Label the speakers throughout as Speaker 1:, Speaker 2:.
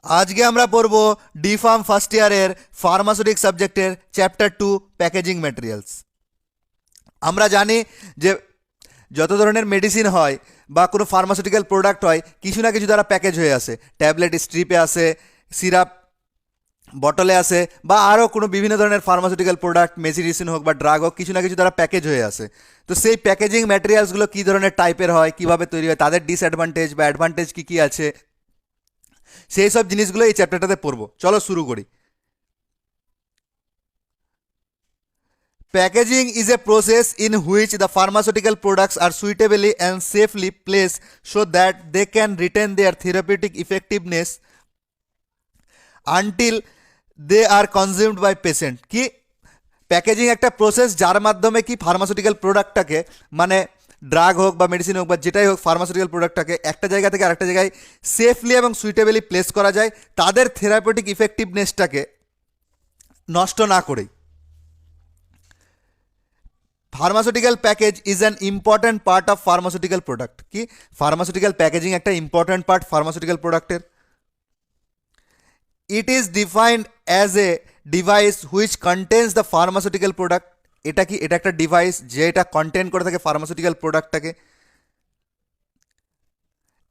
Speaker 1: আজকে আমরা পড়ব ডি ফার্ম ফার্স্ট ইয়ারের ফার্মাসিউটিক সাবজেক্টের চ্যাপ্টার 2 প্যাকেজিং ম্যাটেরিয়ালস। আমরা জানি যে যত ধরনের মেডিসিন হয় বা কোনো ফার্মাসিউটিক্যাল প্রোডাক্ট হয় কিছু না কিছু দ্বারা প্যাকেজ হয়ে আসে। ট্যাবলেট স্ট্রিপে আসে, সিরাপ বটলে আসে, বা আরও কোনো বিভিন্ন ধরনের ফার্মাসিউটিক্যাল প্রোডাক্ট মেডিসিন হোক বা ড্রাগ হোক কিছু না কিছু দ্বারা প্যাকেজ হয়ে আসে। তো সেই প্যাকেজিং ম্যাটেরিয়ালসগুলো কী ধরনের টাইপের হয়, কীভাবে তৈরি হয়, তাদের ডিসঅ্যাডভান্টেজ বা অ্যাডভান্টেজ কী কী আছে, সেই সব জিনিসগুলো এই চ্যাপ্টারটাতে পড়বো। চলো শুরু করি। Packaging is a process in which the pharmaceutical products are suitably and safely placed so that they can retain their therapeutic effectiveness until they are consumed by patient। কি প্যাকেজিং একটা প্রসেস যার মাধ্যমে কি ফার্মাসিউটিক্যাল প্রোডাক্টটাকে, মানে drug হোক বা medicine হোক বা যেটাই হোক, ফার্মাসিউটিক্যাল প্রোডাক্টটাকে একটা জায়গা থেকে আরেকটা জায়গায় সেফলি এবং সুইটেবলি প্লেস করা যায় তাদের থেরাপিউটিক ইফেক্টিভনেসটাকে নষ্ট না করেই। Pharmaceutical package is an important part of pharmaceutical product. কি ফার্মাসিউটিক্যাল প্যাকেজিং একটা ইম্পর্ট্যান্ট পার্ট ফার্মাসিউটিক্যাল প্রোডাক্টের। It is defined as a device which contains the pharmaceutical product. এটা কি, এটা একটা ডিভাইস যেটা কন্টেন করে থাকে ফার্মাসিউটিক্যাল প্রোডাক্টটাকে।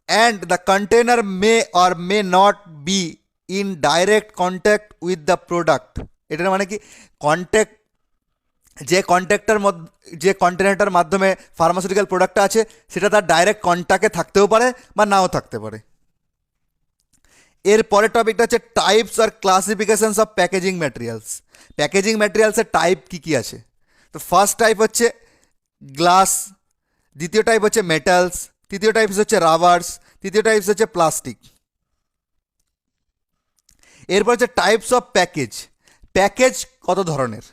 Speaker 1: And the container may or may not be in direct contact with the product. এটার মানে কি, কন্ট্যাক্ট যে কন্টেনারটার মাধ্যমে ফার্মাসিউটিক্যাল প্রোডাক্টটা আছে সেটা তার ডাইরেক্ট কন্ট্যাক্টে থাকতেও পারে বা নাও থাকতে পারে। এর পরের টপিকটা হচ্ছে টাইপস আর classifications of packaging materials. Packaging ম্যাটেরিয়ালসের টাইপ কী কী আছে? তো ফার্স্ট টাইপ হচ্ছে গ্লাস, দ্বিতীয় টাইপ হচ্ছে মেটালস, তৃতীয় টাইপ হচ্ছে রাবার্স, তৃতীয় টাইপ হচ্ছে প্লাস্টিক। এরপর হচ্ছে টাইপস অফ প্যাকেজ। প্যাকেজ কত ধরনের?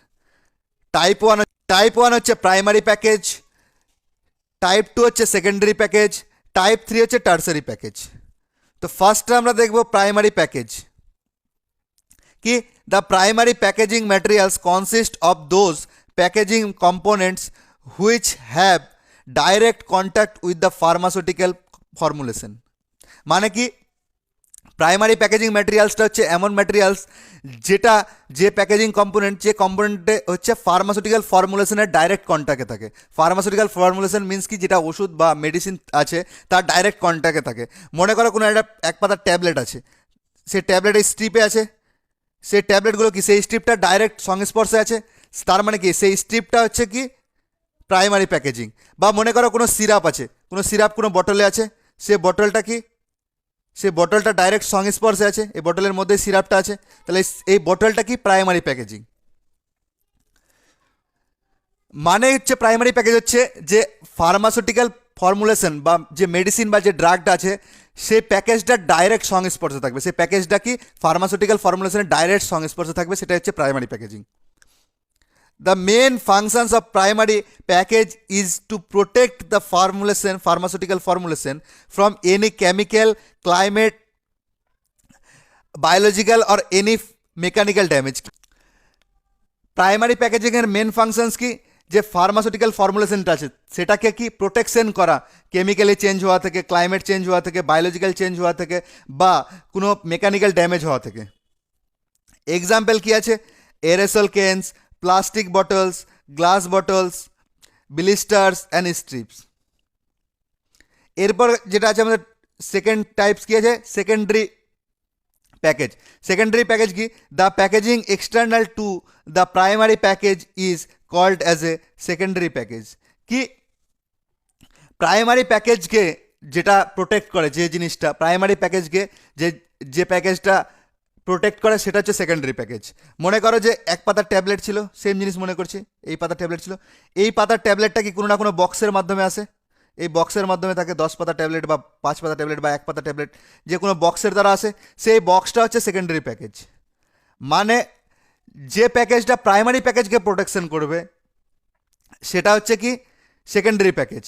Speaker 1: টাইপ ওয়ান হচ্ছে প্রাইমারি প্যাকেজ, টাইপ 2 হচ্ছে সেকেন্ডারি প্যাকেজ, টাইপ 3 হচ্ছে টার্সারি প্যাকেজ। তো ফার্স্টে আমরা দেখব প্রাইমারি প্যাকেজ। কি the primary packaging materials consist of those packaging components which have direct contact with the pharmaceutical formulation. মানে কি, প্রাইমারি প্যাকেজিং ম্যাটেরিয়ালসটা হচ্ছে এমন ম্যাটেরিয়ালস যেটা, যে প্যাকেজিং কম্পোনেন্ট, যে কম্পোনেন্টে হচ্ছে ফার্মাসিউটিক্যাল ফর্মুলেশনের ডাইরেক্ট কন্ট্যাক্টে থাকে। ফার্মাসিউটিক্যাল ফর্মুলেশন মিনস কি, যেটা ওষুধ বা মেডিসিন আছে তার ডাইরেক্ট কন্ট্যাক্টে থাকে। মনে করো কোনো একটা এক পাতার ট্যাবলেট আছে, সেই ট্যাবলেট এই স্ট্রিপে আছে, সেই ট্যাবলেটগুলো কি সেই স্ট্রিপটা ডাইরেক্ট সংস্পর্শে আছে, তার মানে কি সেই স্ট্রিপটা হচ্ছে কি প্রাইমারি প্যাকেজিং। বা মনে করো কোনো সিরাপ আছে, কোনো সিরাপ কোনো বটলে আছে, সে বটলটা কি, সেই বটলটা ডাইরেক্ট সংস্পর্শে আছে, এই বটলের মধ্যে সিরাপটা আছে, তাহলে এই বটলটা কি প্রাইমারি প্যাকেজিং। মানে হচ্ছে প্রাইমারি প্যাকেজ হচ্ছে যে ফার্মাসিউটিক্যাল ফর্মুলেশন বা যে মেডিসিন বা যে ড্রাগটা আছে সেই প্যাকেজটা ডাইরেক্ট সংস্পর্শে থাকবে, সেই প্যাকেজটা কি ফার্মাসিউটিক্যাল ফর্মুলেশনের ডাইরেক্ট সংস্পর্শে থাকবে, সেটা হচ্ছে primary packaging. The main functions of primary package is to protect the pharmaceutical formulation from any chemical, climate, biological or any mechanical damage। Primary প্যাকেজিংয়ের মেন ফাংশনস কি, যে ফার্মাসিউটিক্যাল ফর্মুলেশনটা আছে সেটাকে কি প্রোটেকশন করা কেমিক্যালি চেঞ্জ হওয়া থেকে, ক্লাইমেট চেঞ্জ হওয়া থেকে, বায়োলজিক্যাল চেঞ্জ হওয়া থেকে, বা কোনো মেকানিক্যাল ড্যামেজ হওয়া থেকে। এক্সাম্পল কি আছে? Aerosol cans, plastic bottles, glass bottles, blisters and strips. এরপর যেটা আছে আমাদের সেকেন্ড টাইপস কি আছে, সেকেন্ডারি প্যাকেজ। সেকেন্ডারি প্যাকেজ কি, the packaging external to the primary package is called as a secondary package. কি প্রাইমারি প্যাকেজকে যেটা প্রোটেক্ট করে, যে জিনিসটা প্রাইমারি প্যাকেজকে যে প্যাকেজটা প্রোটেক্ট করে সেটা হচ্ছে সেকেন্ডারি প্যাকেজ। মনে করো যে এক পাতার ট্যাবলেট ছিল, সেম জিনিস মনে করছি, এই পাতার ট্যাবলেট ছিল, এই পাতার ট্যাবলেটটা কি কোনো না কোনো বক্সের মাধ্যমে আসে, এই বক্সের মাধ্যমে থাকে 10 পাতা ট্যাবলেট বা 5 পাতা ট্যাবলেট বা 1 পাতা ট্যাবলেট, যে কোনো বক্সের দ্বারা আসে, সেই বক্সটা হচ্ছে সেকেন্ডারি প্যাকেজ। মানে যে প্যাকেজটা প্রাইমারি প্যাকেজকে প্রোটেকশন করবে সেটা হচ্ছে কি secondary package.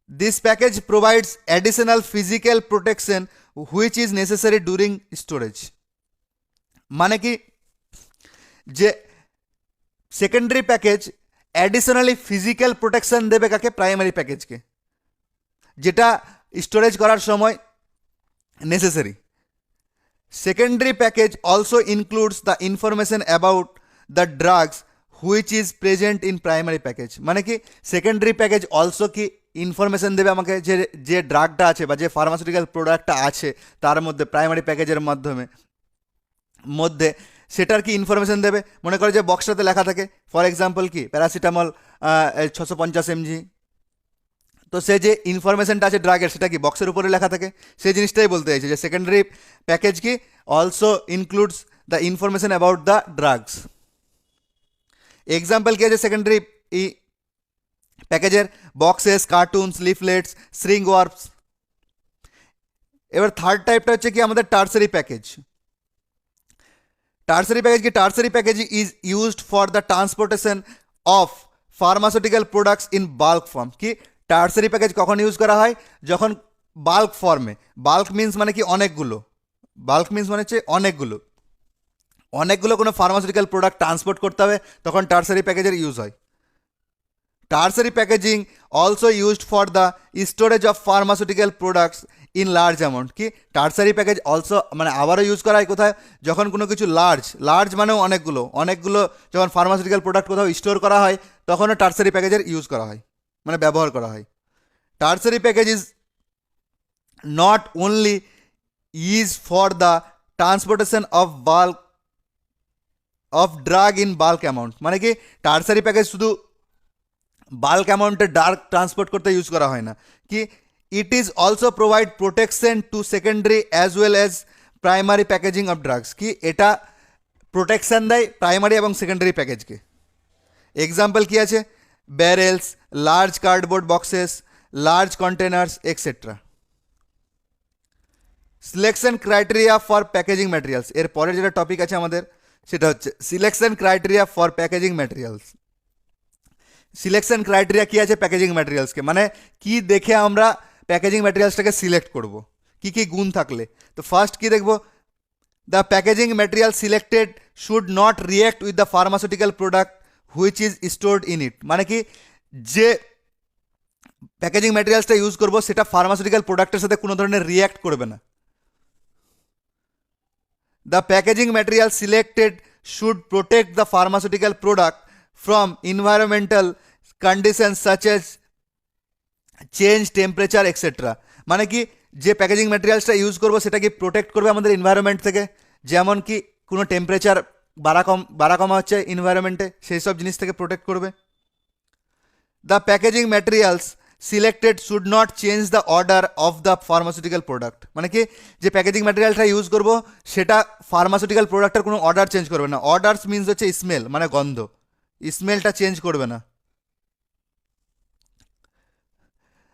Speaker 1: This package provides additional physical protection which is necessary during storage. মানে কি, যে secondary package additionally physical protection দেবে কাকে, প্রাইমারি প্যাকেজকে, যেটা স্টোরেজ করার সময় necessary. Secondary package also includes the information about the drugs which is present in primary package. মানে কি সেকেন্ডারি প্যাকেজ অলসো কি ইনফরমেশন দেবে আমাকে যে যে ড্রাগটা আছে বা যে ফার্মাসিউটিক্যাল প্রোডাক্টটা আছে তার মধ্যে প্রাইমারি প্যাকেজের মধ্যে সেটার কি ইনফরমেশন দেবে। মনে করো যে বক্সটাতে লেখা থাকে ফর এক্সাম্পল কি প্যারাসিটামল 650 mg, তো সে যে ইনফরমেশনটা আছে ড্রাগের সেটা কি বক্সের উপরে লেখা থাকে, সেই জিনিসটাই বলতে চাইছে যে সেকেন্ডারি প্যাকেজ কি also includes the information about the drugs. Example কি আছে সেকেন্ডারি প্যাকেজের, বক্সেস, কার্টুনস, লিফলেটস, শ্রিং ওয়ার্পস। এবার থার্ড টাইপটা হচ্ছে কি আমাদের টার্সারি প্যাকেজ। টার্সারি প্যাকেজ কি tertiary package is used for the transportation of pharmaceutical products in bulk form. কি টার্সারি প্যাকেজ কখন ইউজ করা হয়, যখন বাল্ক ফর্মে, বাল্ক মিন্স মানে কি অনেকগুলো, বাল্ক মিন্স মানে হচ্ছে অনেকগুলো কোনো ফার্মাসিউটিক্যাল প্রোডাক্ট ট্রান্সপোর্ট করতে হবে, তখন টার্সারি প্যাকেজের ইউজ হয়। Tertiary packaging also used for the storage of pharmaceutical products in large amount. কি টার্সারি প্যাকেজ অলসো মানে আবারও ইউজ করা হয় কোথায়, যখন কোনো কিছু লার্জ মানেও অনেকগুলো যখন ফার্মাসিউটিক্যাল প্রোডাক্ট কোথাও স্টোর করা হয় তখনও টার্সারি প্যাকেজের ইউজ করা হয়, মানে ব্যবহার করা হয়। Tertiary package is not only is for the transportation of drug in bulk amount. মানে কি টার্সারি প্যাকেজ শুধু বাল্ক অ্যামাউন্টে ড্রাগ ট্রান্সপোর্ট করতে ইউজ করা হয় না, কি it is also provide protection to secondary as well as primary packaging of drugs. কি এটা প্রোটেকশন দেয় প্রাইমারি এবং সেকেন্ডারি প্যাকেজকে। এক্সাম্পল কি আছে, barrels, large cardboard boxes, large containers etcetera. Selection criteria for packaging materials, এর পরের যেটা টপিক আছে আমাদের সেটা হচ্ছে selection criteria for packaging materials. Selection criteria কী আছে প্যাকেজিং ম্যাটেরিয়ালসকে, মানে কি দেখে আমরা প্যাকেজিং ম্যাটেরিয়ালসটাকে সিলেক্ট করব, কি কি গুণ থাকলে। তো ফার্স্ট কি দেখব, the packaging material selected should not react with the pharmaceutical product which is stored in it. মানে কি যে প্যাকেজিং ম্যাটেরিয়ালসটা ইউজ করবো সেটা ফার্মাসিউটিক্যাল প্রোডাক্টের সাথে কোনো ধরনের রিয়্যাক্ট করবে না। The packaging material selected should protect the pharmaceutical product from environmental conditions such as change temperature etc. মানে কি যে প্যাকেজিং ম্যাটেরিয়ালসটা ইউজ করবো সেটা কি প্রোটেক্ট করবে আমাদের এনভায়রনমেন্ট থেকে, যেমন কি কোনো টেম্পারেচার বাড়া কমা হচ্ছে এনভায়রনমেন্টে, সেই সব জিনিস থেকে প্রোটেক্ট করবে। The packaging materials selected should not change the order of the pharmaceutical product. মানে কি যে প্যাকেজিং ম্যাটেরিয়ালটা ইউজ করবো সেটা ফার্মাসিউটিক্যাল প্রোডাক্টের কোনো অর্ডার চেঞ্জ করবে না। অর্ডারস মিনস হচ্ছে স্মেল, মানে গন্ধ, স্মেলটা চেঞ্জ করবে না।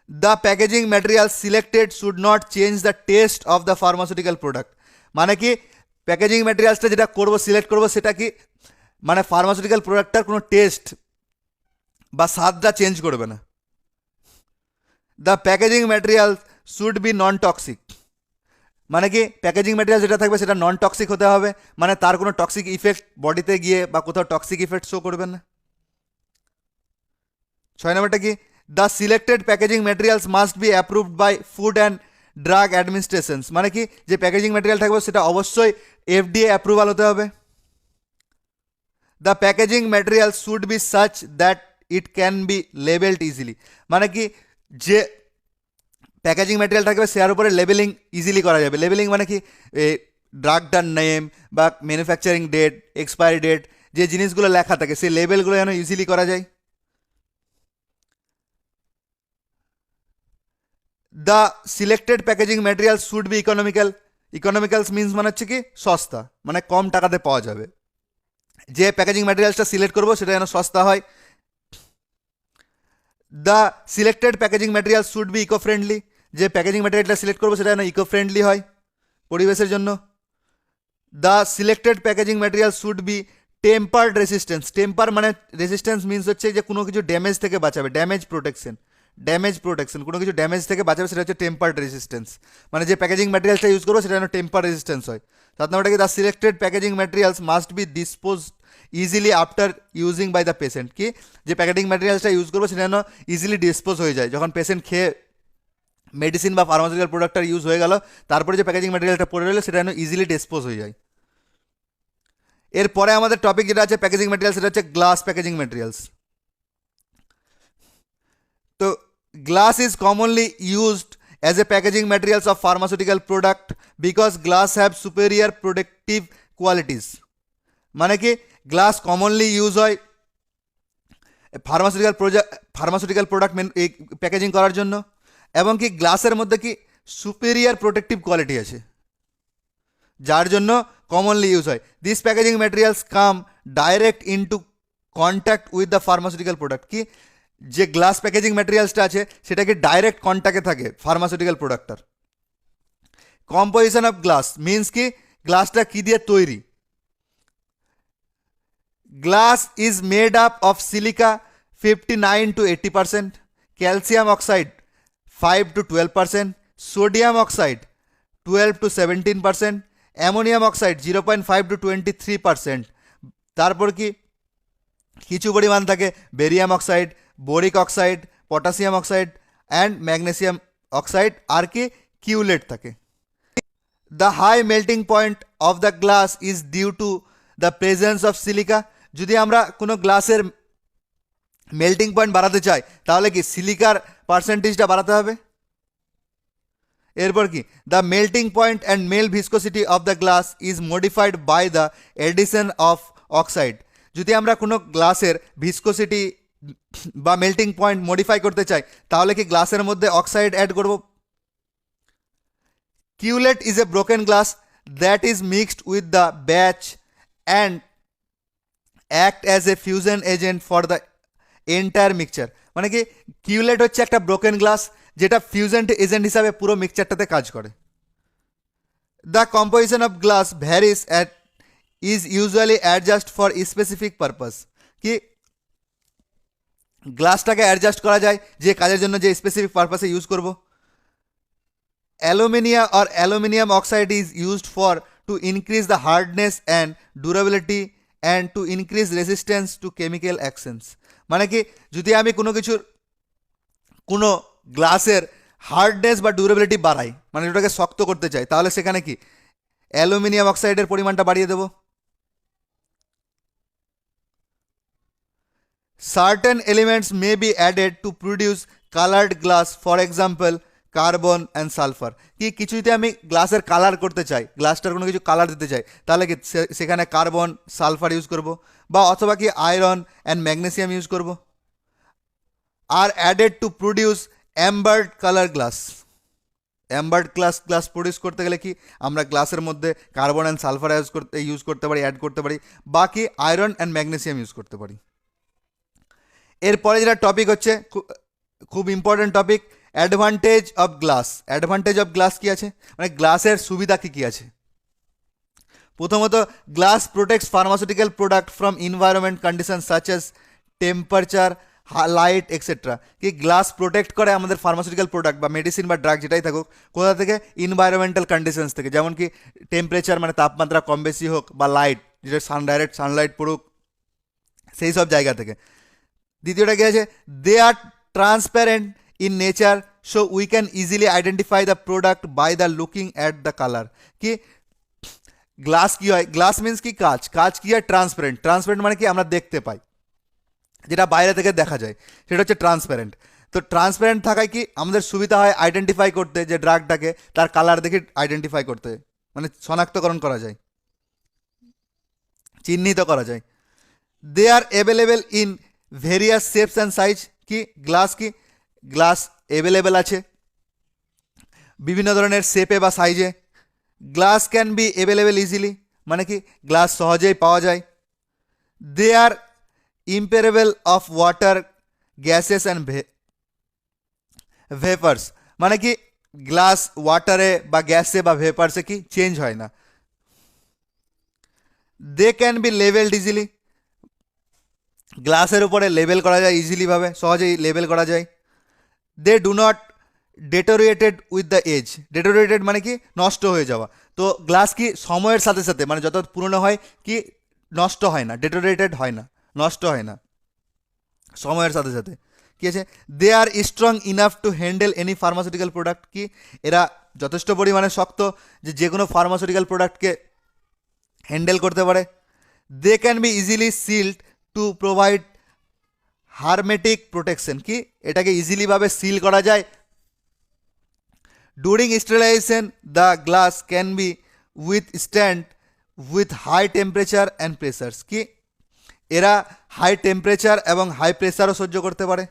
Speaker 1: The packaging material selected should not change the test of the pharmaceutical product. মানে কি প্যাকেজিং ম্যাটেরিয়ালসটা যেটা করবো সিলেক্ট করবো সেটা কি মানে ফার্মাসিউটিক্যাল প্রোডাক্টটার কোনো টেস্ট বা স্বাদটা চেঞ্জ করবে না। The packaging material should B non toxic. মানে কি প্যাকেজিং ম্যাটেরিয়াল যেটা থাকবে সেটা নন টক্সিক হতে হবে, মানে তার কোনো টক্সিক ইফেক্ট বডিতে গিয়ে বা কোথাও টক্সিক ইফেক্ট শো করবে না। 6 নম্বরটা কি, the selected packaging materials must be approved by food and drug administrations. মানে কি যে প্যাকেজিং ম্যাটেরিয়াল থাকবে সেটা অবশ্যই FDA অ্যাপ্রুভাল হতে হবে। The packaging material should B such that it can be labelled easily. মানে কি যে প্যাকেজিং ম্যাটেরিয়াল থাকবে সেটার উপরে লেবেলিং ইজিলি করা যাবে। লেবেলিং মানে কি ড্রাগটার নেম বা ম্যানুফ্যাকচারিং ডেট, এক্সপায়ারি ডেট, যে জিনিসগুলো লেখা থাকে সেই লেবেলগুলো যেন ইজিলি করা যায়। The selected packaging material should be economical. Economicals means মানে হচ্ছে কি সস্তা, মানে কম টাকাতে পাওয়া যাবে। যে প্যাকেজিং ম্যাটেরিয়ালসটা সিলেক্ট করবো সেটা যেন সস্তা হয়। The selected packaging material should be eco friendly. যে প্যাকেজিং ম্যাটেরিয়ালটা সিলেক্ট করবো সেটা যেন ইকো ফ্রেন্ডলি হয় পরিবেশের জন্য। The selected packaging material should be tempered resistance. Temper মানে রেসিস্টেন্স মিনস হচ্ছে যে কোনো কিছু ড্যামেজ থেকে বাঁচাবে, ড্যামেজ প্রোটেকশন, কোনো কিছু ড্যামেজ থেকে বাঁচাবে, সেটা হচ্ছে টেম্পার্ড রেসিস্টেন্স। মানে যে প্যাকেজিং ম্যাটেরিয়ালটা ইউজ করবো সেটা যেন টেম্পার রেসিস্টেন্স হয়। 7 নম্বরটা কি, the selected packaging materials must be disposed easily after using by the patient. কি যে প্যাকেজিং ম্যাটেরিয়ালসটা ইউজ করবো সেটা যেন ইজিলি ডিসপোজ হয়ে যায়, যখন পেশেন্ট খেয়ে মেডিসিন বা ফার্মাসিউটিক্যাল প্রোডাক্টটা ইউজ হয়ে গেল, তারপরে যে প্যাকেজিং ম্যাটেরিয়ালটা পড়ে রইলো সেটা যেন ইজিলি ডিসপোজ হয়ে যায়। এরপরে আমাদের টপিক যেটা আছে প্যাকেজিং ম্যাটেরিয়াল, সেটা হচ্ছে গ্লাস প্যাকেজিং ম্যাটেরিয়ালস। তো glass is commonly used as a packaging materials of pharmaceutical product because glass have superior protective qualities. মানে কি গ্লাস কমনলি ইউজ হয় ফার্মাসিউটিক্যাল প্রোডাক্ট এই প্যাকেজিং করার জন্য, এবং কি গ্লাসের মধ্যে কি সুপেরিয়ার প্রোটেক্টিভ কোয়ালিটি আছে, যার জন্য কমনলি ইউজ হয়। This packaging materials come direct into contact with the pharmaceutical product. কি যে গ্লাস প্যাকেজিং ম্যাটেরিয়ালসটা আছে সেটা কি ডাইরেক্ট কন্ট্যাক্টে থাকে ফার্মাসিউটিক্যাল প্রোডাক্টটার। কম্পোজিশন অফ গ্লাস মিনস কি গ্লাসটা কি দিয়ে তৈরি। Glass is made up of silica 59 to 80%, calcium oxide 5 to 12%, sodium oxide 12 to 17%, ammonium oxide 0.5 to 23%। তারপর কি কিছু পরিমাণ থাকে barium oxide, boric oxide, potassium oxide and magnesium oxide, আর কি কিউলেট থাকে। The high melting point of the glass is due to the presence of silica. যদি আমরা কোনো গ্লাসের মেল্টিং পয়েন্ট বাড়াতে চাই তাহলে কি সিলিকার পার্সেন্টেজটা বাড়াতে হবে। এরপর কি the melting point and melt viscosity of the glass is modified by the addition of oxide. যদি আমরা কোনো গ্লাসের ভিসকোসিটি বা মেল্টিং পয়েন্ট মডিফাই করতে চাই তাহলে কি গ্লাসের মধ্যে অক্সাইড অ্যাড করব। কিউলেট is a broken glass that is mixed with the batch and act as a fusion agent for the entire mixture. মানে কি কিউলেট হচ্ছে একটা ব্রোকেন গ্লাস যেটা ফিউশন এজেন্ট হিসাবে পুরো মিক্সচারটাতে কাজ করে। The composition of glass varies at is usually adjust for specific purpose. কি গ্লাসটাকে অ্যাডজাস্ট করা যায় যে কাজের জন্য যে স্পেসিফিক পারপাসে ইউজ করব। অ্যালুমিনিয়া or aluminium oxide is used for to increase the hardness and durability and to increase resistance to chemical actions. মানে কি যদি আমি কোনো গ্লাসের হার্ডনেস বা ডিউরেবিলিটি বাড়াই, মানে ওটাকে শক্ত করতে চাই, তাহলে সেখানে কি অ্যালুমিনিয়াম অক্সাইডের পরিমাণটা বাড়িয়ে দেবো। Certain elements may be added to produce colored glass, for example carbon and sulphur. কি কিছু যদি আমি গ্লাসের কালার করতে চাই, গ্লাসটার কোনো কিছু কালার দিতে চাই, তাহলে কি সেখানে কার্বন সালফার ইউজ করব, বা অথবা কি আয়রন অ্যান্ড ম্যাগনেসিয়াম ইউজ করব। আর added to produce ambered colour glass. Ambered glass produce করতে গেলে কি আমরা গ্লাসের মধ্যে কার্বন অ্যান্ড সালফার ইউজ করতে পারি, অ্যাড করতে পারি, বাকি আয়রন অ্যান্ড ম্যাগনেসিয়াম ইউজ করতে পারি। এরপরে যেটা টপিক হচ্ছে খুব important topic, advantage of glass. Advantage of glass কী আছে, মানে গ্লাসের সুবিধা কী আছে। প্রথমত glass protects pharmaceutical product from environment condition such as temperature, light etcetera. কি গ্লাস প্রোটেক্ট করে আমাদের ফার্মাসিউটিক্যাল প্রোডাক্ট বা মেডিসিন বা ড্রাগ যেটাই থাকুক, কোথা থেকে, এনভায়রনমেন্টাল কন্ডিশনস থেকে, যেমন কি টেম্পারেচার মানে তাপমাত্রা কম বেশি হোক, বা লাইট যেটা ডাইরেক্ট সানলাইট পড়ুক, সেই সব জায়গা থেকে। দ্বিতীয়টা কি আছে, they are transparent in nature so we can easily identify the product by the looking at the colour. কি গ্লাস কি হয়, গ্লাস মিন্স কি কাঁচ কি হয়, ট্রান্সপারেন্ট মানে কি আমরা দেখতে পাই, যেটা বাইরে থেকে দেখা যায় সেটা হচ্ছে ট্রান্সপারেন্ট। তো ট্রান্সপারেন্ট থাকায় কি আমাদের সুবিধা হয় আইডেন্টিফাই করতে, যে ড্রাগটাকে তার কালার দেখে আইডেন্টিফাই করতে, মানে শনাক্তকরণ করা যায়, চিহ্নিত করা যায়। They are available in various shapes and size. কি গ্লাস অ্যাভেলেবেল আছে বিভিন্ন ধরনের শেপে বা সাইজে। Glass can be available easily, মানে কি গ্লাস সহজেই পাওয়া যায়। They are impermeable of water, gases and vapours, মানে কি গ্লাস ওয়াটারে বা গ্যাসে বা ভেপার্সে কি চেঞ্জ হয় না। They can be labelled easily, গ্লাসের উপরে লেবেল করা যায় ইজিলিভাবে, সহজেই লেবেল করা যায়। They do not deteriorated with the age. Deteriorated মানে কি নষ্ট হয়ে যাওয়া। তো গ্লাস কি সময়ের সাথে সাথে, মানে যত পুরনো হয় কি নষ্ট হয় না, ডেটোরিয়েটেড হয় না, নষ্ট হয় না সময়ের সাথে সাথে। কি আছে, they are strong enough to handle any pharmaceutical product, কি এরা যথেষ্ট পরিমাণে শক্ত যে কোনো ফার্মাসিউটিক্যাল প্রোডাক্টকে হ্যান্ডেল করতে পারে। They can be easily sealed to provide hermetic protection, কি এটাকে ইজিলিভাবে সিল করা যায়। During sterilization the glass can be withstand with high temperature and pressures, কি এরা হাই টেম্পারেচার এবং হাই প্রেসারও সহ্য করতে পারে।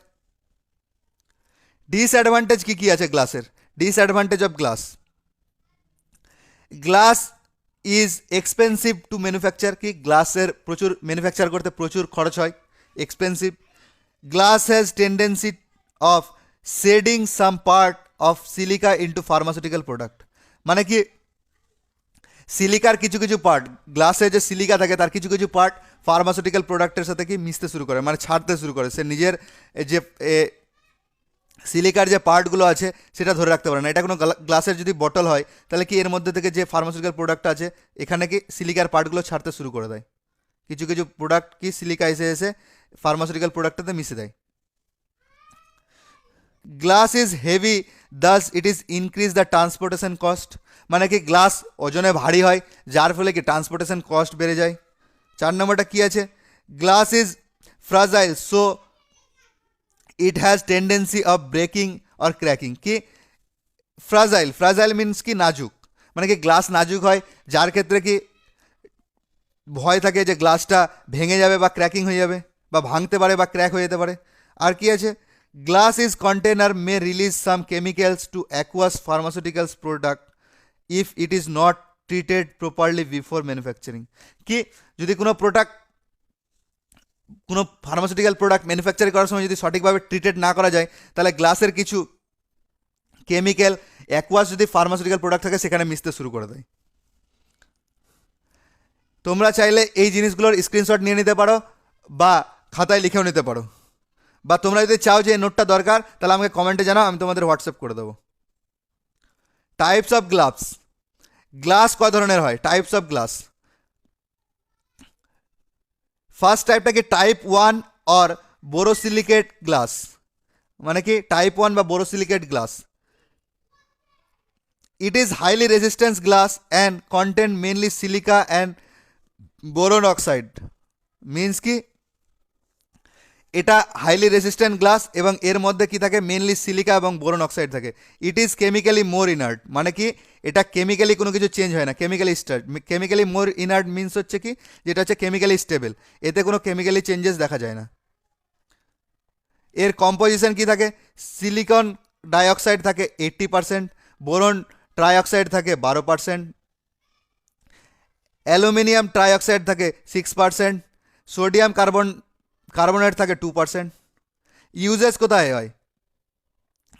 Speaker 1: ডিসঅ্যাডভান্টেজ কী কী আছে গ্লাসের? Disadvantage of glass, glass is expensive to manufacture, কি গ্লাসের প্রচুর ম্যানুফ্যাকচার করতে প্রচুর খরচ হয়, expensive. Glass has tendency of shedding some part of silica into pharmaceutical product, মানে কি সিলিকার কিছু কিছু পার্ট, গ্লাসে যে সিলিকা থাকে তার কিছু কিছু পার্ট ফার্মাসিউটিক্যাল প্রোডাক্টের সাথে কি মিশতে শুরু করে, মানে ছাড়তে শুরু করে, সে নিজের যে সিলিকার যে পার্টগুলো আছে সেটা ধরে রাখতে পারে না। এটা কোনো গ্লাসের যদি বটল হয় তাহলে কি এর মধ্যে থেকে যে ফার্মাসিউটিক্যাল প্রোডাক্ট আছে এখানে কি সিলিকার পার্টগুলো ছাড়তে শুরু করে দেয়, কিছু কিছু প্রোডাক্ট কি সিলিকা এসে ফার্মাসিউটিক্যাল প্রোডাক্টটাতে মিশে দেয়। Glass is heavy Das it is increase the transportation cost, মানে কি গ্লাস ওজনে ভারী হয় যার ফলে কি ট্রান্সপোর্টেশন কস্ট বেড়ে যায়। 4 নম্বরটা কী আছে, glass is fragile so it has tendency of breaking or cracking, কি ফ্রাজাইল, ফ্রাজাইল মিনস কি নাজুক, মানে কি গ্লাস নাজুক হয় যার ক্ষেত্রে কি ভয় থাকে যে গ্লাসটা ভেঙে যাবে বা ক্র্যাকিং হয়ে যাবে বা ভাঙতে পারে বা ক্র্যাক হয়ে যেতে পারে। আর কি আছে, glass is container may release some chemicals to aqueous pharmaceuticals product if it is not treated properly before manufacturing, কি যদি কোনো প্রোডাক্ট কোনো ফার্মাসিউটিক্যাল প্রোডাক্ট ম্যানুফ্যাকচার করার সময় যদি সঠিকভাবে ট্রিটেড না করা যায় তাহলে গ্লাসের কিছু কেমিক্যাল অ্যাকুয়াস যদি ফার্মাসিউটিক্যাল প্রোডাক্ট থাকে সেখানে মিশতে শুরু করে দেয়। তোমরা চাইলে এই জিনিসগুলোর স্ক্রিনশট নিয়ে নিতে পারো বা খাতায় লিখেও নিতে পারো, বা তোমরা যদি চাও যে এই নোটটা দরকার তাহলে আমাকে কমেন্টে জানাও, আমি তোমাদের হোয়াটসঅ্যাপ করে দেবো। টাইপস অফ গ্লাস, গ্লাস কয় ধরনের হয়? টাইপস অফ গ্লাস, ফার্স্ট টাইপটা কি টাইপ 1 অর বোরোসিলিকেট গ্লাস, মানে কি টাইপ 1 বা borosilicate glass. It is highly resistance glass and content mainly silica and boron oxide, means কি এটা হাইলি রেজিস্ট্যান্ট গ্লাস এবং এর মধ্যে কি থাকে মেনলি সিলিকা এবং বোরন অক্সাইড থাকে। It is chemically more inert, মানে কি এটা কেমিক্যালি কোনো কিছু চেঞ্জ হয় না, কেমিক্যালি স্টার্ট, কেমিক্যালি মোর ইনার্ট মিনস হচ্ছে কি যেটা হচ্ছে কেমিক্যালি স্টেবল, এতে কোনো কেমিক্যালি চেঞ্জেস দেখা যায় না। এর কম্পোজিশন কি থাকে, সিলিকন ডাইঅক্সাইড থাকে 80%, বোরন ট্রাইঅক্সাইড থাকে 12%, অ্যালুমিনিয়াম ট্রাইঅক্সাইড থাকে 6%, সোডিয়াম কার্বনেট থাকে 2%। ইউজেস কোথায় হয়?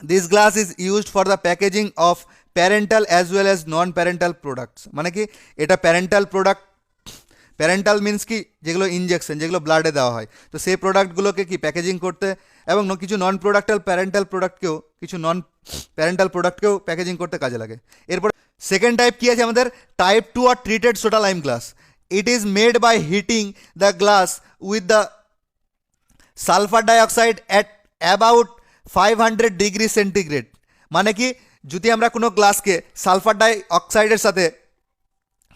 Speaker 1: This glass is used for the packaging of parental as well as non parenteral products, মানে কি এটা প্যারেন্টাল প্রোডাক্ট, প্যারেন্টাল মিনস কি যেগুলো ইনজেকশন যেগুলো ব্লাডে দেওয়া হয়, তো সেই প্রোডাক্টগুলোকে কি প্যাকেজিং করতে এবং কিছু নন প্রোডাক্টাল প্যারেন্টাল প্রোডাক্টকেও কিছু নন প্যারেন্টাল প্রোডাক্টকেও প্যাকেজিং করতে কাজে লাগে। এরপর সেকেন্ড টাইপ কী আছে আমাদের, টাইপ 2 আর treated soda lime glass. It is made by heating the glass with the sulphur dioxide at about 500 degree centigrade, মানে কি যদি আমরা কোনো গ্লাসকে সালফার ডাইঅক্সাইডের সাথে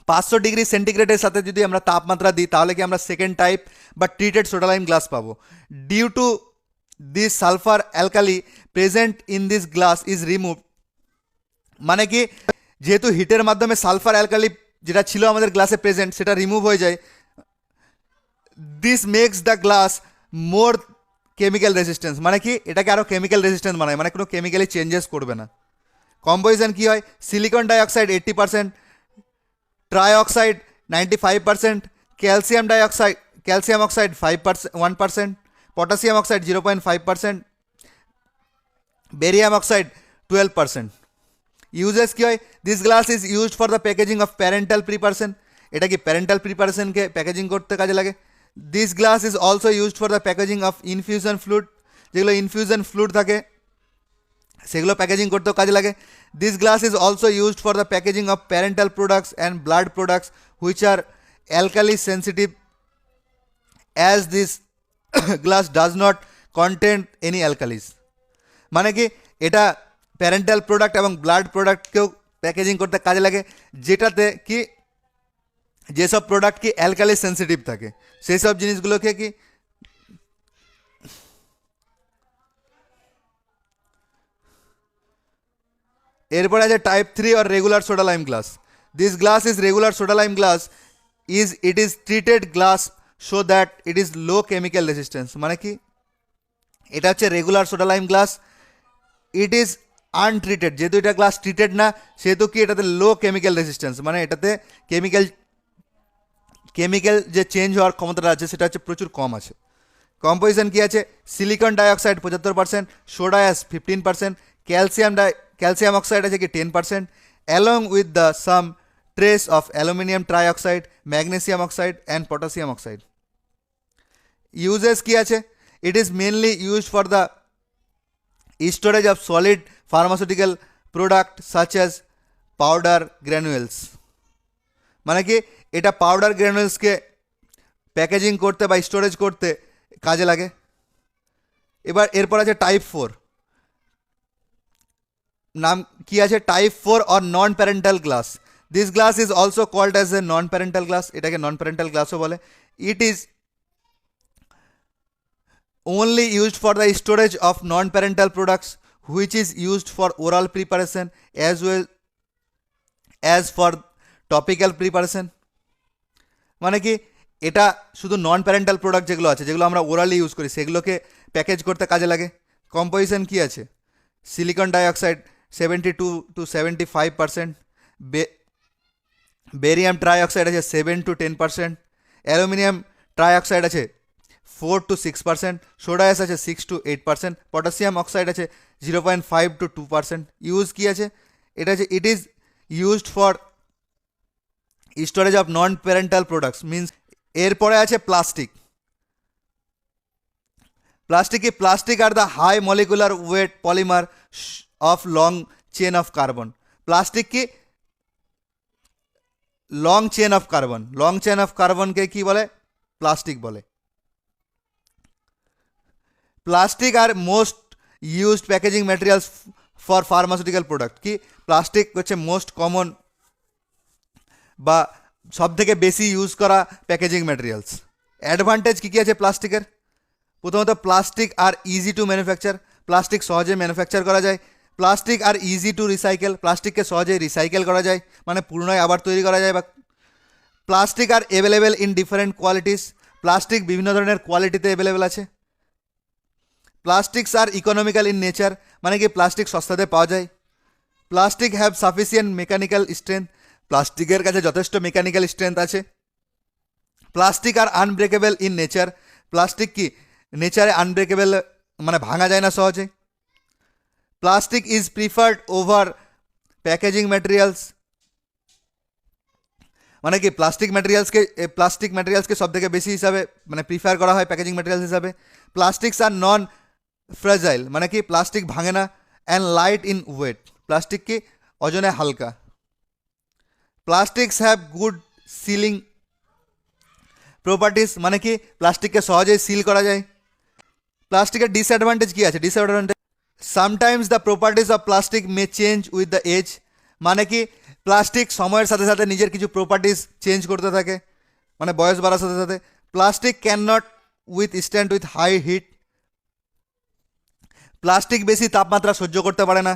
Speaker 1: 500 ডিগ্রি সেন্টিগ্রেডের সাথে যদি আমরা তাপমাত্রা দিই তাহলে কি আমরা সেকেন্ড টাইপ বা ট্রিটেড সোডা লাইম গ্লাস পাবো। Due to this sulphur alkali present in this glass is remove, মানে কি যেহেতু হিটের মাধ্যমে সালফার অ্যালকালি যেটা ছিল আমাদের গ্লাসে প্রেজেন্ট সেটা রিমুভ হয়ে যায়, this makes the glass more chemical resistance, মানে কি এটাকে আরও কেমিক্যাল রেজিস্ট্যান্স বানায়, মানে কোনো কেমিক্যালি চেঞ্জেস করবে না। কম্পোজিশন কী হয়, silicon dioxide 80%, trioxide 95%, calcium oxide 1%, potassium oxide 0.5%, barium oxide 12%। Uses কী হয়, this glass is used for the packaging of parenteral preparation, এটা কি প্যারেন্টাল প্রিপারেশনকে প্যাকেজিং করতে কাজে লাগে। This glass is also used for the packaging of infusion fluid, যেগুলো infusion fluid থাকে সেগুলো প্যাকেজিং করতেও কাজে লাগে। This glass is also used for the packaging of parenteral products and blood products which are alkali sensitive, as this glass does not content any অ্যালকালিস। মানে কি এটা parental product এবং ব্লাড প্রোডাক্টকেও প্যাকেজিং করতে কাজে লাগে, যেটাতে কি যেসব প্রোডাক্ট কি অ্যালকালি সেন্সিটিভ থাকে সেই সব জিনিসগুলোকে কি এরপরে আছে type 3 or regular soda lime glass. This glass is regular soda lime glass it is treated glass so that it is low chemical resistance. মানে কি এটা হচ্ছে regular soda lime glass, it is untreated, যেহেতু এটা glass treated না সেহেতু কি এটাতে লো কেমিক্যাল রেসিস্ট্যান্স, মানে এটাতে কেমিক্যাল যে চেঞ্জ হওয়ার ক্ষমতাটা আছে সেটা হচ্ছে প্রচুর কম আছে। কম্পোজিশন কি আছে, silicon dioxide 75%, soda ash 15%, calcium oxide আছে কি 10%, along with the some trace of aluminium trioxide, magnesium oxide and potassium oxide. Uses কি আছে, it is mainly used for the storage of solid pharmaceutical product such as powder granules. মানে কি এটা powder গ্র্যানুয়েলসকে packaging করতে বা storage করতে কাজে লাগে। এরপর আছে টাইপ 4, নাম কি আছে, type 4 or non parenteral glass. This glass is also called as a non parenteral glass, এটাকে নন প্যারেন্টাল গ্লাসও বলে। It is only used for the storage of non-parental products which is used for oral preparation as well as for topical preparation। মানে কি এটা শুধু নন parental product যেগুলো আছে, যেগুলো আমরা ওরালি ইউজ করি, সেগুলোকে প্যাকেজ করতে কাজে লাগে। কম্পোজিশন কি আছে, silicon dioxide 72 to 75%, barium trioxide আছে 7 to 10%, অ্যালুমিনিয়াম ট্রাইঅক্সাইড আছে 4 to 6%, সোডা অ্যাশ আছে 6 to 8%, পটাশিয়াম অক্সাইড আছে 0.5 to 2%। ইউজ কি আছে, এটা আছে it is used for storage of non parenteral products means. এরপরে আছে plastic. Plastic are the high molecular weight polymer of long chain of carbon. Plastic কি long chain of কার্বনকে কি বলে, প্লাস্টিক বলে। Plastic are most used packaging materials for pharmaceutical product. কি plastic হচ্ছে most common বা সব থেকে বেশি ইউজ করা প্যাকেজিং ম্যাটেরিয়ালস। অ্যাডভান্টেজ কী কী আছে প্লাস্টিকের, প্রথমত plastic are easy two manufacture, plastic সহজে ম্যানুফ্যাকচার করা যায়। Plastic are easy to recycle, প্লাস্টিককে সহজে রিসাইকেল করা যায়, মানে পুনরায় আবার তৈরি করা যায়। বা plastic are available in different qualities, plastic বিভিন্ন ধরনের কোয়ালিটিতে অ্যাভেলেবেল আছে। Plastics are economical in nature, মানে কি প্লাস্টিক সস্তাতে পাওয়া যায়। Plastic have sufficient mechanical strength, প্লাস্টিকের কাছে যথেষ্ট মেকানিক্যাল স্ট্রেংথ আছে। Plastic are unbreakable in nature, plastic কি নেচারে আনব্রেকেবল, মানে ভাঙা যায় না সহজে। Plastic is preferred over packaging materials, মানে কি প্লাস্টিক ম্যাটেরিয়ালসকে সব থেকে বেশি হিসাবে মানে প্রিফার করা হয় প্যাকেজিং ম্যাটেরিয়ালস হিসাবে। প্লাস্টিক্স আর নন ফ্রেজাইল, মানে কি প্লাস্টিক ভাঙে না। And light in weight, plastic কি ওজনে হালকা। Plastics have good sealing properties, মানে কি প্লাস্টিককে সহজেই সিল করা যায়। প্লাস্টিকের ডিসঅ্যাডভান্টেজ কী আছে, disadvantage sometimes the properties of plastic may change with the age, মানে কি প্লাস্টিক সময়ের সাথে সাথে নিজের কিছু প্রপার্টিস চেঞ্জ করতে থাকে, মানে বয়স বাড়ার সাথে সাথে। Plastic can not withstand with high heat, plastic বেশি তাপমাত্রা সহ্য করতে পারে না।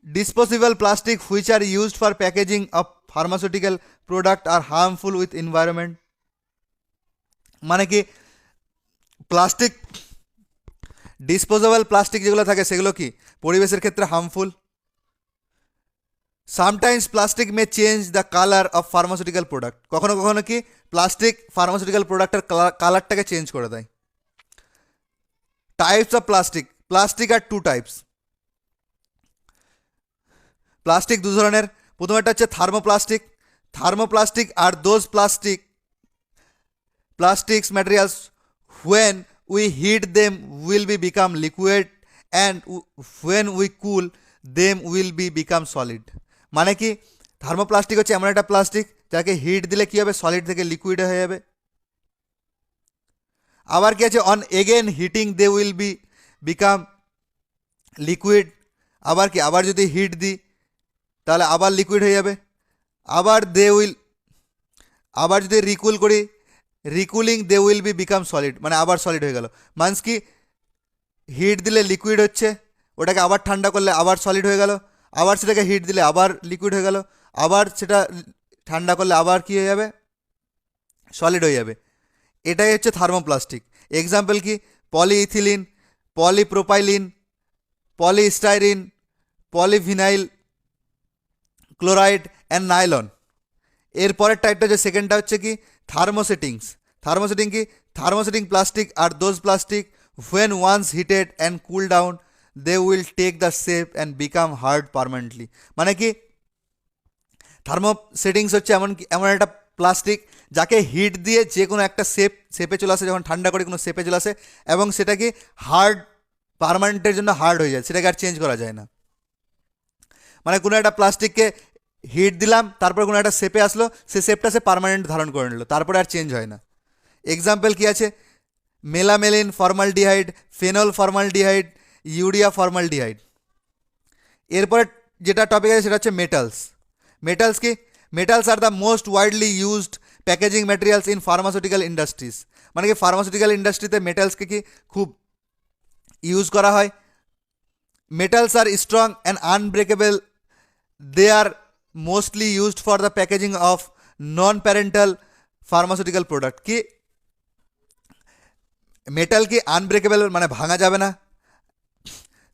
Speaker 1: Disposable plastic which are used for packaging of pharmaceutical product are harmful with environment, মানে কি প্লাস্টিক ডিসপোজেবল প্লাস্টিক যেগুলো থাকে সেগুলো কি পরিবেশের ক্ষেত্রে harmful. Sometimes plastic may change the colour of pharmaceutical product, কখনো কখনো কি প্লাস্টিক ফার্মাসিউটিক্যাল প্রোডাক্টের কালারটাকে চেঞ্জ করে দেয়। Types of plastic are two types. Plastic দু ধরনের, প্রথম একটা হচ্ছে thermoplastic are those plastics materials when we heat them will be become liquid and when we cool them will be become solid, মানে কি থার্মোপ্লাস্টিক হচ্ছে এমন একটা প্লাস্টিক যাকে হিট দিলে কী হবে, সলিড থেকে লিকুইড হয়ে যাবে। আবার কি আছে, on again heating they will be become liquid. আবার কি, আবার যদি হিট দিই তাহলে আবার লিকুইড হয়ে যাবে। আবার দে উইল, আবার যদি রিকুল করি, recooling they will be become solid, মানে আবার সলিড হয়ে গেল। মানস কি হিট দিলে লিকুইড হচ্ছে, ওটাকে আবার ঠান্ডা করলে আবার সলিড হয়ে গেল, আবার সেটাকে হিট দিলে আবার লিকুইড হয়ে গেল, আবার সেটা ঠান্ডা করলে আবার কী হয়ে যাবে, সলিড হয়ে যাবে। এটাই হচ্ছে থার্মোপ্লাস্টিক। এক্সাম্পল কি, polyethylene, polypropylene, polystyrene, polyvinyl chloride and nylon. এরপরের টাইপটা হচ্ছে, সেকেন্ডটা হচ্ছে কি থার্মোসেটিংস। থার্মোসেটিং কি, thermosetting plastic are those plastic when once heated and cooled down they will take the shape and become hard permanently। মানে কি থার্মোসেটিংস হচ্ছে এমন একটা প্লাস্টিক যাকে হিট দিয়ে যে কোনো একটা শেপে চলে আসে, যখন ঠান্ডা করে কোনো শেপে চলে আসে এবং সেটা কি হার্ড, পার্মানেন্টের জন্য হার্ড হয়ে যায়, সেটাকে আর চেঞ্জ করা যায় না। মানে কোনো একটা প্লাস্টিককে হিট দিলাম, তারপর কোনো একটা শেপে আসলো, সে শেপটা সে পার্মানেন্ট ধারণ করে নিল, তারপরে আর চেঞ্জ হয় না। এক্সাম্পল কি আছে, melamine formaldehyde, phenol formaldehyde, urea formaldehyde. এরপরে যেটা টপিক আছে সেটা হচ্ছে মেটালস। মেটালস কি, metals are the most widely used packaging materials in pharmaceutical industries. মানে কি ফার্মাসিউটিক্যাল ইন্ডাস্ট্রিতে মেটালসকে কি খুব ইউজ করা হয়। Metals are strong and unbreakable, they are mostly used for the packaging of non parenteral pharmaceutical product. কি metal কি unbreakable, মানে ভাঙা যাবে না,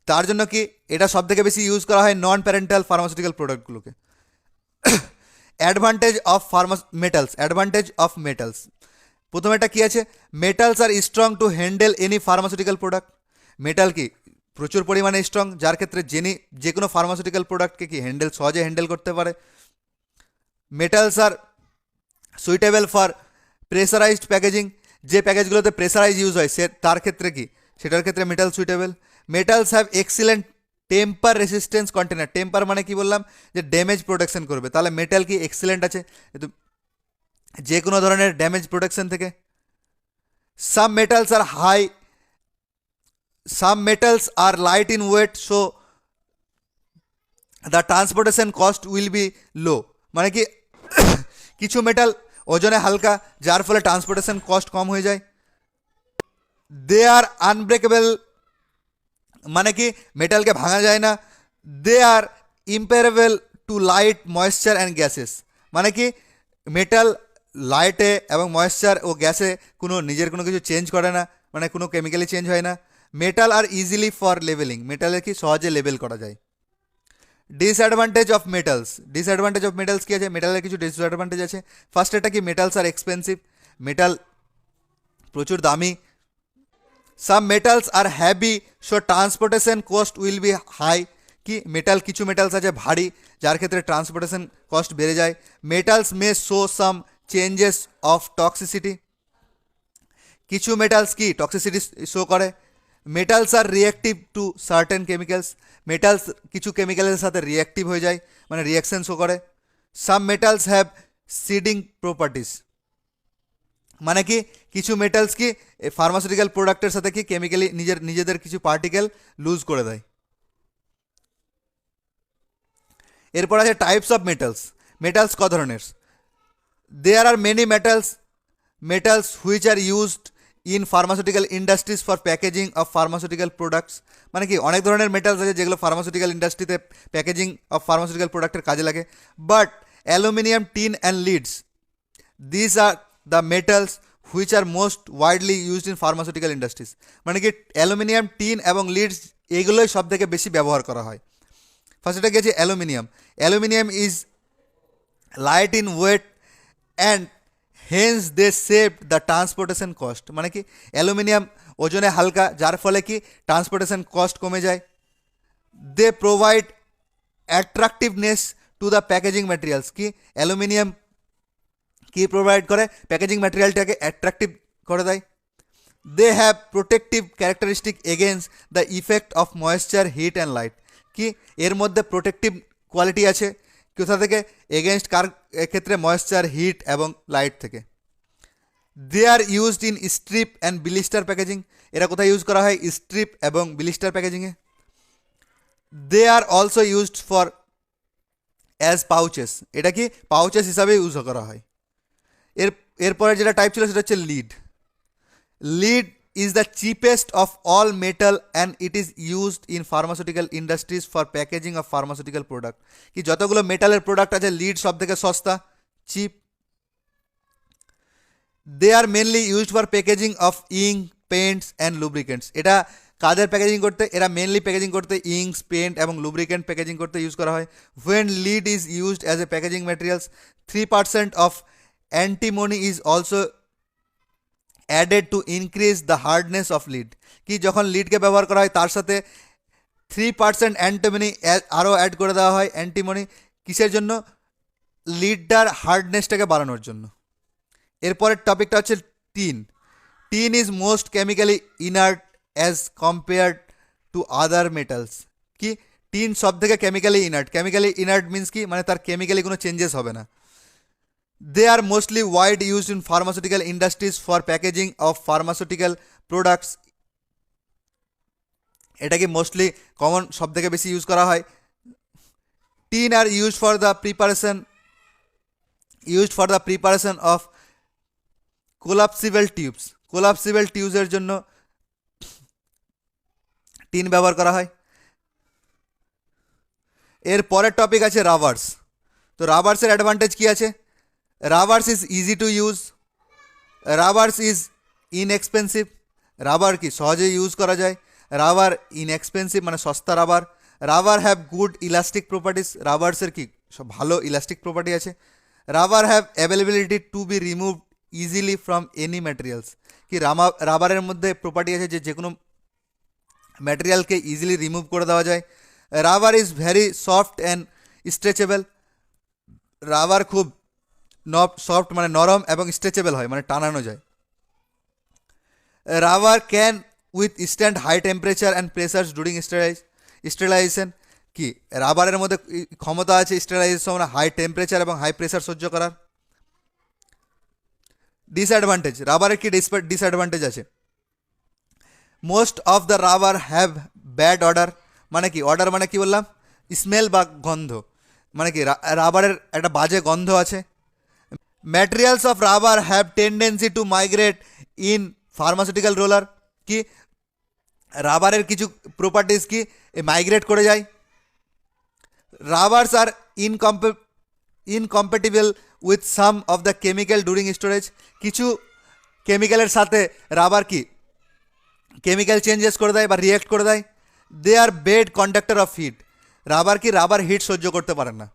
Speaker 1: তার জন্য কি এটা সব থেকে বেশি ইউজ করা হয় নন প্যারেন্টাল ফার্মাসিউটিক্যাল প্রোডাক্টগুলোকে। Advantage of metals, advantage of metals. প্রথমে এটা কী আছে, metals are strong to handle any pharmaceutical product. Metal কি প্রচুর পরিমাণে স্ট্রং, যার ক্ষেত্রে যে কোনো ফার্মাসিউটিক্যাল প্রোডাক্টকে কি সহজে হ্যান্ডেল করতে পারে। Metals are suitable for pressurised packaging, যে প্যাকেজগুলোতে প্রেসারাইজ ইউজ হয় তার ক্ষেত্রে কি সেটার ক্ষেত্রে metal suitable. Metals have excellent temper resistance container. Temper মানে কি বললাম, যে ড্যামেজ প্রোটেকশন করবে, তাহলে মেটাল কি এক্সিলেন্ট আছে যে কোনো ধরনের ড্যামেজ প্রোটেকশন থেকে। Some metals are high, some metals are light in weight, so the transportation cost will be low. মানে কি কিছু মেটাল ওজনে হালকা, যার ফলে ট্রান্সপোর্টেশন কস্ট কম হয়ে যায়। দে আর আনব্রেকেবল, মানে কি মেটালকে ভাঙা যায় না। They are impermeable to light, moisture and gases. মানে কি মেটাল লাইটে এবং ময়েশ্চার ও গ্যাসে নিজের কোনো কিছু চেঞ্জ করে না, মানে কোনো কেমিক্যালি চেঞ্জ হয় না। মেটাল আর ইজিলি ফর লেভেলিং, মেটালের কি সহজে লেবেল করা যায়। Disadvantage of metals, disadvantage of metals কী আছে, মেটালের কিছু ডিসঅ্যাডভান্টেজ আছে। ফার্স্ট এটা কি, মেটালস আর এক্সপেন্সিভ, মেটাল প্রচুর দামি। Some metals are heavy, so transportation cost will be high. কি মেটাল, কিছু মেটালস আছে ভারী, যার ক্ষেত্রে ট্রান্সপোর্টেশন কস্ট বেড়ে যায়। Metals may show some changes of toxicity, কিছু মেটালস কি টক্সিসিটি শো করে। Metals are reactive to certain chemicals, metals কিছু কেমিক্যালের সাথে রিঅ্যাক্টিভ হয়ে যায়, মানে রিঅ্যাকশন শো করে। সাম মেটালস হ্যাভ সিডিং প্রপার্টিস, মানে কি কিছু মেটালস কি ফার্মাসিউটিক্যাল প্রোডাক্টের সাথে কি কেমিক্যালি নিজেদের কিছু পার্টিকেল লুজ করে দেয়। এরপর আছে টাইপস অফ মেটালস। মেটালস ক ধরনের, there are many metals which are used in pharmaceutical industries for packaging of pharmaceutical products. মানে কি অনেক ধরনের মেটালস আছে যেগুলো ফার্মাসিউটিক্যাল ইন্ডাস্ট্রিতে প্যাকেজিং অফ ফার্মাসিউটিক্যাল প্রোডাক্টের কাজে লাগে। But aluminium, tin and leads, this are the metals which are most widely used in pharmaceutical industries. মানে কি অ্যালুমিনিয়াম, টিন এবং লিডস এগুলোই সব থেকে বেশি ব্যবহার করা হয়। ফার্স্ট এটা গেছে aluminium. Aluminium is light in weight and hence they save the transportation cost. মানে কি অ্যালুমিনিয়াম ওজনে হালকা, যার ফলে কি ট্রান্সপোর্টেশন কস্ট কমে যায়। They provide attractiveness to the packaging materials. কি অ্যালুমিনিয়াম কি প্রোভাইড করে, প্যাকেজিং ম্যাটেরিয়ালটাকে অ্যাট্রাকটিভ করে দেয়। They have protective characteristic against the effect of moisture, heat and light. কি এর মধ্যে প্রোটেকটিভ কোয়ালিটি আছে, কোথা থেকে, এগেনস্ট কার ক্ষেত্রে, ময়েশ্চার, হিট এবং লাইট থেকে। They are used in strip and blister packaging, এরা কোথায় ইউজ করা হয়? স্ট্রিপ এবং ব্লিস্টার প্যাকেজিংয়ে। They are also used for as pouches, এটা কি পাউচেস হিসাবে ইউজ করা হয়। এরপরে যেটা টাইপ ছিল সেটা হচ্ছে lead. Lead is the cheapest of all metal and it is used in pharmaceutical industries for packaging of pharmaceutical product, কি যতগুলো মেটালের প্রোডাক্ট আছে লিড সব থেকে সস্তা, cheap. They are mainly used for packaging of ink, paints and lubricants, এটা কাদের packaging করতে? এরা মেনলি প্যাকেজিং করতে ইঙ্কস, পেন্ট এবং লুব্রিকেন্ট প্যাকেজিং করতে ইউজ করা হয়। When lead is used as a packaging materials 3% of antimony is also added to increase the hardness of lead, কি যখন লিডকে ব্যবহার করা হয় তার সাথে 3% অ্যান্টিমনি আরও অ্যাড করে দেওয়া হয়। অ্যান্টিমনি কিসের জন্য? লিডটার হার্ডনেসটাকে বাড়ানোর জন্য। এরপরের টপিকটা হচ্ছে tin. Tin is most chemically inert as compared to other metals, কি টিন সব থেকে chemically inert. Chemically inert means কি, মানে তার কেমিক্যালি কোনো চেঞ্জেস হবে না। They are mostly wide used in pharmaceutical industries for packaging of pharmaceutical products, এটা কি মোস্টলি কমন সব থেকে বেশি ইউজ করা হয়। Tin are used for the preparation of collapsible tubes, collapsible টিউবসের জন্য টিন ব্যবহার করা হয়। এর পরের টপিক আছে রাবার্স। তো রাবার্সের অ্যাডভান্টেজ কি আছে? Rubbers is easy to use, rubbers is inexpensive, rubber কি সহজে ইউজ করা যায়। রাবার ইনএক্সপেন্সিভ মানে সস্তা rubber. Rubber have good elastic properties, রাবার্সের কি সব ভালো ইলাস্টিক প্রপার্টি আছে। Rubber have availability to be removed easily from any materials, কি রাবারের মধ্যে প্রপার্টি আছে যে কোনো ম্যাটেরিয়ালকে ইজিলি রিমুভ করে দেওয়া যায়। Rubber is very soft and stretchable, rubber খুব সফট মানে নরম এবং স্ট্রেচেবল হয় মানে টানানো যায়। Rubber can withstand high temperature and pressures during sterilization, কি রাবারের মধ্যে ক্ষমতা আছে স্টেরিলাইজেশন মানে হাই টেম্পারেচার এবং হাই প্রেসার সহ্য করার। ডিসঅ্যাডভান্টেজ, রাবারের কি ডিসঅ্যাডভান্টেজ আছে? Most of the rubber have bad odour, মানে কি অর্ডার মানে কি বললাম? স্মেল বা গন্ধ, মানে কি রাবারের একটা বাজে গন্ধ আছে। Materials of rubber have tendency to migrate in pharmaceutical roller, কি রাবারের কিছু প্রপার্টিস কি মাইগ্রেট করে যায়। Rubbers are incompatible with some of the chemical during storage, কিছু কেমিক্যালের সাথে রাবার কি কেমিক্যাল চেঞ্জেস করে দেয় বা রিঅ্যাক্ট করে দেয়। They are bad conductor of heat, rubber heat সহ্য করতে পারে না।